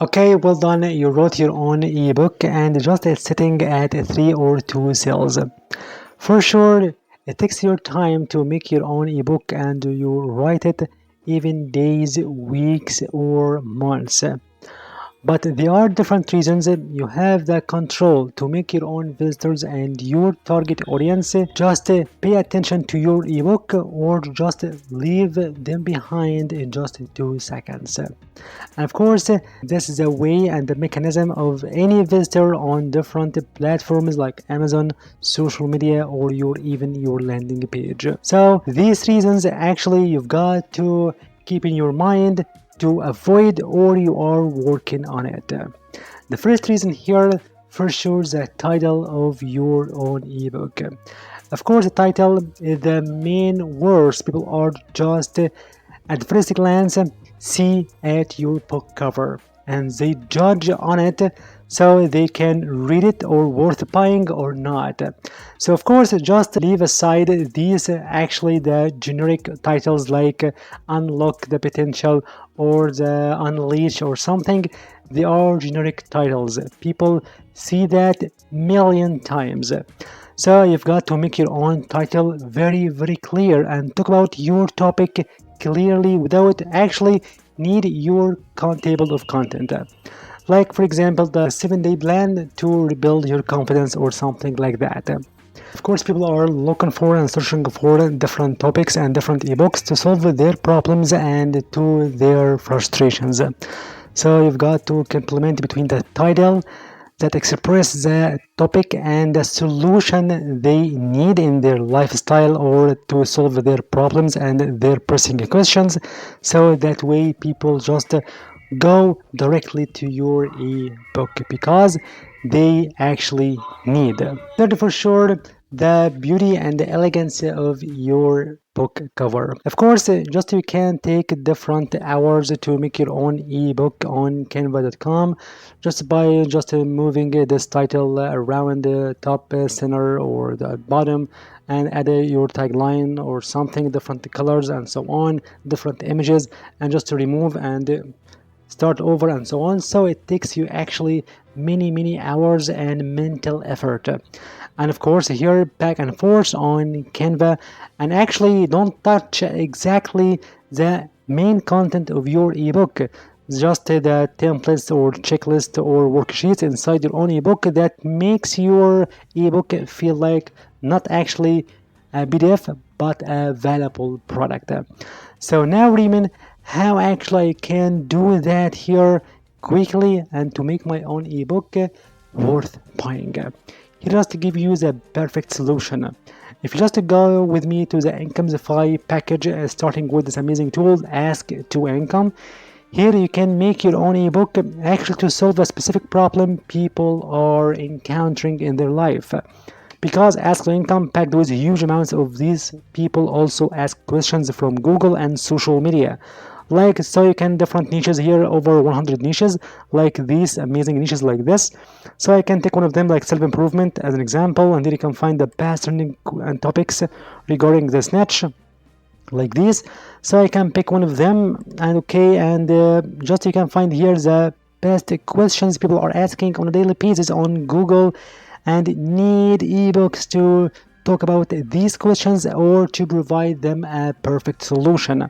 Okay, well done. You wrote your own ebook and just it's sitting at 3 or 2 cells. For sure, it takes your time to make your own ebook and you write it even days, weeks, or months. But there are different reasons you have the control to make your own visitors and your target audience just pay attention to your ebook or just leave them behind in just 2 seconds. And of course, this is a way and the mechanism of any visitor on different platforms like Amazon, social media, or even your landing page. So these reasons actually you've got to keep in your mind to avoid or you are working on it. The first reason here, for sure, the title of your own ebook. Of course, the title is the main words people are just at first glance see at your book cover and they judge on it so they can read it or worth buying or not. So of course just leave aside these actually the generic titles like Unlock the Potential or the Unleash or something. They are generic titles. People see that million times. So you've got to make your own title very clear and talk about your topic clearly without actually need your table of content. Like for example the 7-day plan to rebuild your confidence or something like that. Of course people are looking for and searching for different topics and different ebooks to solve their problems and to their frustrations. So you've got to complement between the title that express the topic and the solution they need in their lifestyle or to solve their problems and their pressing questions. So that way people just go directly to your ebook because they actually need. Third, for sure, the beauty and the elegance of your book cover. Of course, just you can take different hours to make your own ebook on canva.com just by just moving this title around the top center or the bottom and add your tagline or something, different colors and so on, different images, and just to remove and start over and so on. So it takes you actually many hours and mental effort. And of course here back and forth on Canva and actually don't touch exactly the main content of your ebook, just the templates or checklist or worksheets inside your own ebook that makes your ebook feel like not actually a PDF but a valuable product. So now Riemann, how actually I can do that here quickly and to make my own ebook worth buying. Here just to give you the perfect solution. If you just go with me to the Incomesify package, starting with this amazing tool, Ask to Income, here you can make your own ebook actually to solve a specific problem people are encountering in their life. Because Ask to Income packed with huge amounts of these people also ask questions from Google and social media. Like so you can different niches here, over 100 niches like these amazing niches like this. So I can take one of them like self-improvement as an example, and then you can find the best trending topics regarding this niche like this. So I can pick one of them and just you can find here the best questions people are asking on a daily basis on Google and need ebooks to talk about these questions or to provide them a perfect solution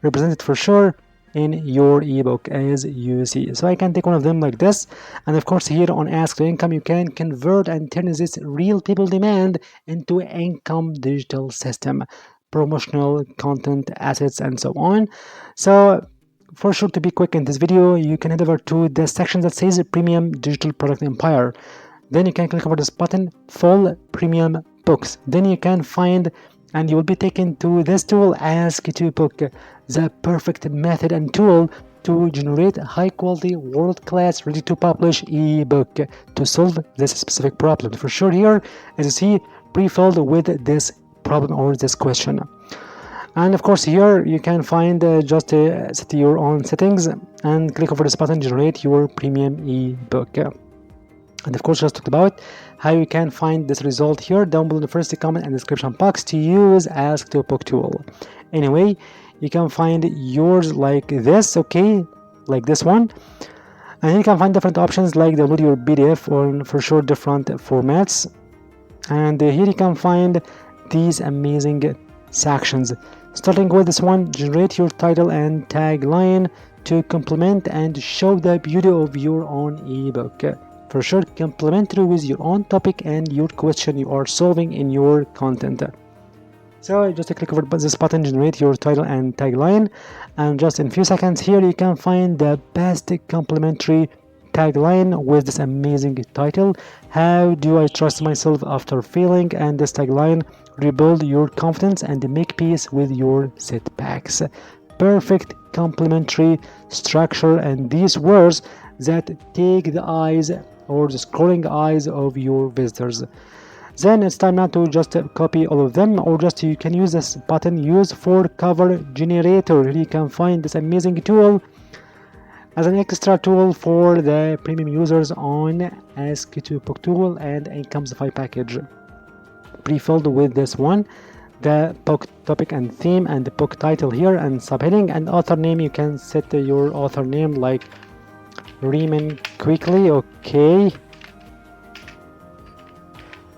represented for sure in your ebook as you see. So I can take one of them like this, and of course here on Ask to Income you can convert and turn this real people demand into income digital system, promotional content, assets, and so on. So for sure, to be quick in this video, you can head over to the section that says Premium Digital Product Empire. Then you can click over this button, Full Premium Books. Then you can find and you will be taken to this tool, Ask to Book, the perfect method and tool to generate high quality, world-class, ready to publish ebook to solve this specific problem. For sure here, as you see, pre-filled with this problem or this question. And of course here you can find just set your own settings and click over this button, generate your premium ebook. And of course just talked about how you can find this result here down below in the first comment and description box to use Ask to Book tool. Anyway, you can find yours like this, okay, like this one. And here you can find different options like download your PDF or for sure different formats. And here you can find these amazing sections. Starting with this one, generate your title and tagline to complement and show the beauty of your own ebook. For sure, complementary with your own topic and your question you are solving in your content. So just click over this button, generate your title and tagline, and just in a few seconds here you can find the best complementary tagline with this amazing title. How do I trust myself after failing? And this tagline, rebuild your confidence and make peace with your setbacks. Perfect complementary structure, and these words that take the eyes or the scrolling eyes of your visitors. Then it's time now to just copy all of them, or just you can use this button, use for cover generator. You can find this amazing tool as an extra tool for the premium users on Ask to Book tool and Incomesify package. Pre-filled with this one, the book topic and theme and the book title here and subheading and author name. You can set your author name like Riemann quickly. Okay.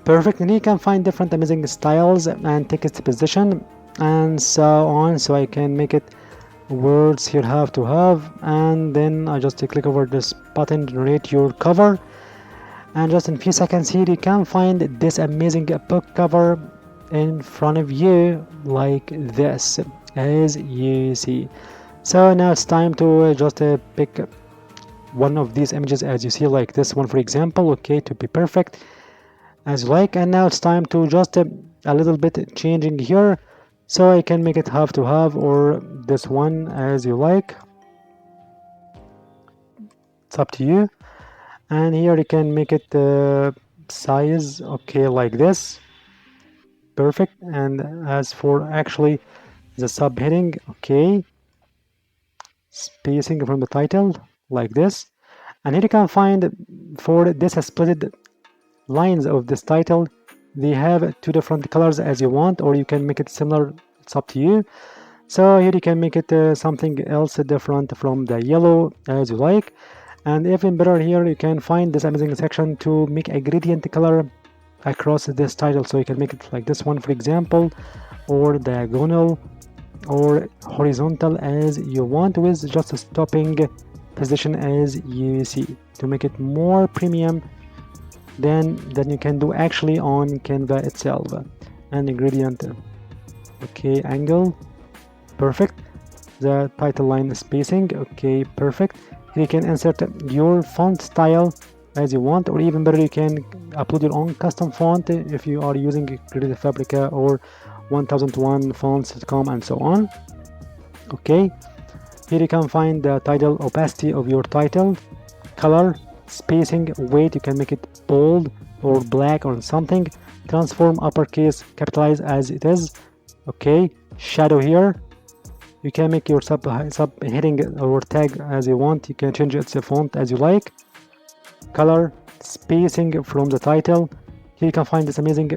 Perfect. And you can find different amazing styles and text position and so on. So I can make it words here have to have, and then I just click over this button, generate your cover, and just in a few seconds here you can find this amazing book cover in front of you like this, as you see. So now it's time to just pick one of these images, as you see, like this one for example, okay, to be perfect as you like. And now it's time to just a little bit changing here, so I can make it have to have or this one as you like. It's up to you. And here you can make it size, okay, like this. Perfect. And as for actually the subheading, okay, spacing from the title like this. And here you can find for this split lines of this title, they have two different colors as you want, or you can make it similar, it's up to you. So here you can make it something else different from the yellow as you like. And even better, here you can find this amazing section to make a gradient color across this title, so you can make it like this one for example, or diagonal or horizontal as you want, with just a stopping position as you see, to make it more premium than you can do actually on Canva itself. And the gradient, okay, angle, perfect. The title line spacing, okay, perfect. Here you can insert your font style as you want, or even better, you can upload your own custom font if you are using Creative Fabrica or 1001 fonts.com and so on. Okay, here you can find the title opacity of your title, color, spacing, weight, you can make it bold or black or something, transform uppercase, capitalize as it is. Okay, shadow here, you can make your sub heading or tag as you want, you can change its font as you like. Color, spacing from the title. Here you can find this amazing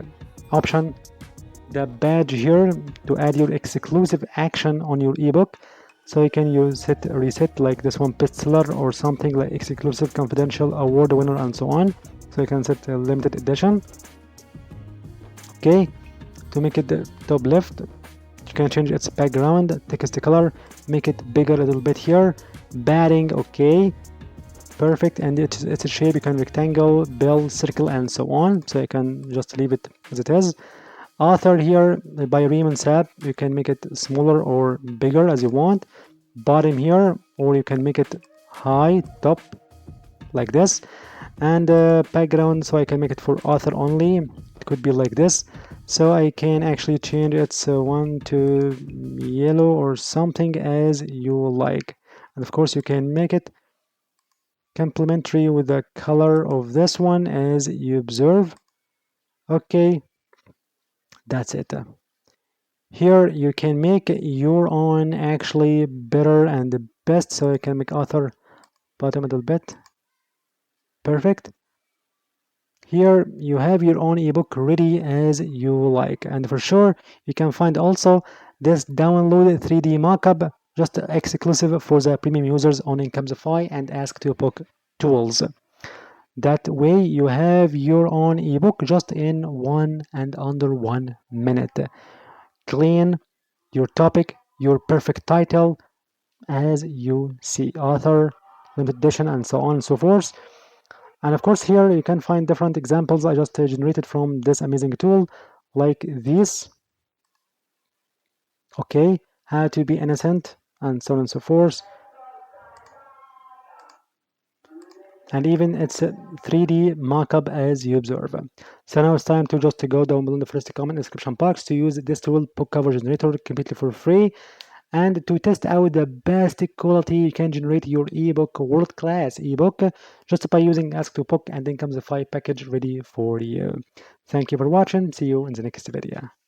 option, the badge here, to add your exclusive action on your ebook. So you can use it, reset, like this one, bestseller or something like exclusive, confidential, award winner and so on. So you can set a limited edition. Okay, to make it the top left, you can change its background, text color, make it bigger a little bit here, padding, okay, perfect. And its shape, you can rectangle, bell, circle and so on, so you can just leave it as it is. Author here by Riemann Sap, you can make it smaller or bigger as you want. Bottom here, or you can make it high, top, like this. And background, so I can make it for author only, it could be like this. So I can actually change its one to yellow or something as you like. And of course you can make it complementary with the color of this one as you observe. Okay, that's it. Here you can make your own actually better and the best, so you can make author bottom a little bit. Perfect. Here you have your own ebook ready as you like, and for sure you can find also this download 3D mockup just exclusive for the premium users on Incomesify and Ask to Book tools. That way you have your own ebook just in under 1 minute. Clean your topic, your perfect title, as you see, author, limited edition, and so on and so forth. And of course, here you can find different examples I just generated from this amazing tool, like this. Okay, how to be innocent, and so on and so forth. And even it's a 3D mockup as you observe. So now it's time to just go down below in the first comment description box to use this tool, book cover generator, completely for free, and to test out the best quality you can generate your ebook, world-class ebook, just by using Ask to Book and Incomesify package ready for you. Thank you for watching. See you in the next video.